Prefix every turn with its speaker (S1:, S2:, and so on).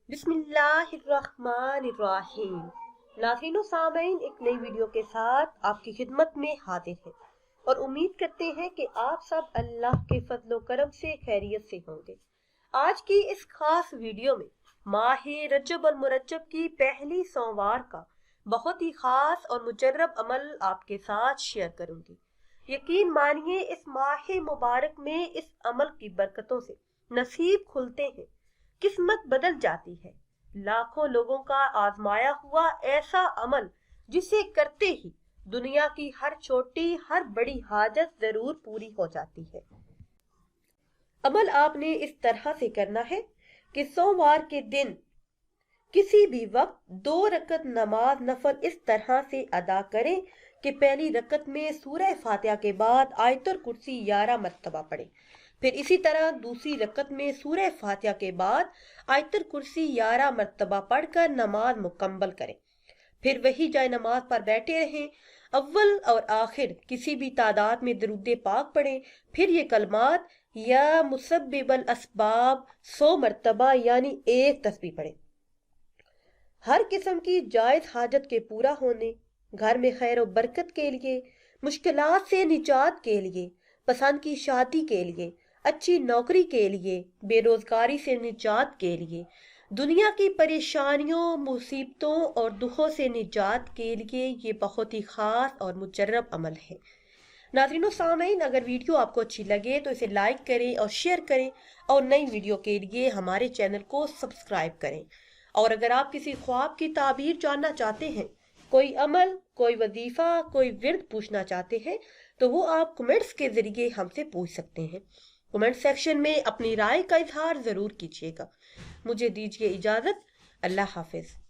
S1: बिस्मिल्लाहिर्रहमानिर्रहीम। नाज़रीन सामीन, एक नई वीडियो के साथ आपकी खिदमत में हाजिर हैं और उम्मीद करते हैं कि आप सब अल्लाह के फजलो करम से खैरियत से होंगे। आज की इस खास वीडियो में माह रजब और मुरज्जब की पहली सोमवार का बहुत ही खास और मुजर्रब अमल आपके साथ शेयर करूंगी। यकीन मानिए, इस माह मुबारक में इस अमल की बरकतों से नसीब खुलते हैं, किस्मत बदल जाती है। लाखों लोगों का आजमाया हुआ ऐसा अमल जिसे करते ही दुनिया की हर छोटी हर बड़ी हाजत जरूर पूरी हो जाती है। अमल आपने इस तरह से करना है कि सोमवार के दिन किसी भी वक्त 2 रकत नमाज नफल इस तरह से अदा करें कि पहली रकत में सूरह फातिहा के बाद आयतुल कुर्सी 11 मरतबा पढ़े। फिर इसी तरह दूसरी रकत में सूरह फातिहा के बाद आयतुल कुर्सी 11 मरतबा पढ़कर नमाज मुकम्मल करें। फिर वही जाए नमाज पर बैठे रहें। अव्वल और आखिर किसी भी तादाद में दरूद पाक पढ़ें। फिर ये कलमात या मुसब्बिबल असबाब 100 मरतबा यानी 1 तस्बीह पढ़ें। हर किस्म की जायज हाजत के पूरा होने, घर में खैर और बरकत के लिए, मुश्किलात से निजात के लिए, पसंद की शादी के लिए, अच्छी नौकरी के लिए, बेरोजगारी से निजात के लिए, दुनिया की परेशानियों मुसीबतों और दुखों से निजात के लिए ये बहुत ही खास और मुजर्रब अमल है। नाज़रीन सामीन, अगर वीडियो आपको अच्छी लगे तो इसे लाइक करें और शेयर करें और नई वीडियो के लिए हमारे चैनल को सब्सक्राइब करें। और अगर आप किसी ख्वाब की ताबीर जानना चाहते हैं, कोई अमल, कोई वजीफा, कोई विर्द पूछना चाहते हैं, तो वो आप कमेंट्स के जरिए हमसे पूछ सकते हैं। कमेंट सेक्शन में अपनी राय का इजहार जरूर कीजिएगा। मुझे दीजिए इजाजत। अल्लाह हाफिज।